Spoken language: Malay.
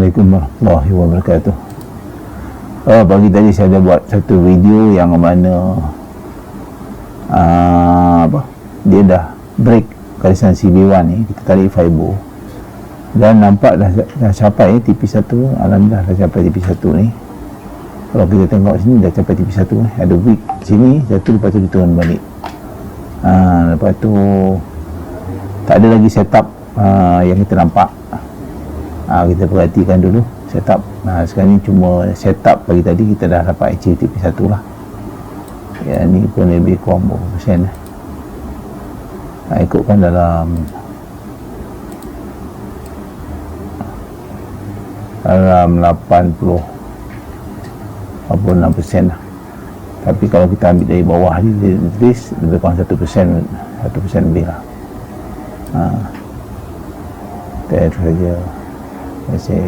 Assalamualaikum warahmatullahi wabarakatuh. Pagi tadi saya ada buat satu video yang mana dia dah break garisan CB1 ni, kita tarik fiber dan nampak dah capai TP1. Alhamdulillah dah capai TP1 ni. Kalau kita tengok sini dah capai TP1 ni, ada weak sini satu, lepas tu dia turun balik. Lepas tu tak ada lagi setup yang kita nampak. Kita perhatikan dulu setup. Sekarang ni cuma setup pagi tadi kita dah dapat achieve TP1 lah. Ya, ni pun lebih kurang berapa persen lah. Ikutkan dalam 86% lah. Tapi kalau kita ambil dari bawah ni, at least lebih kurang 1% lebih lah. Itu saja. Terima kasih.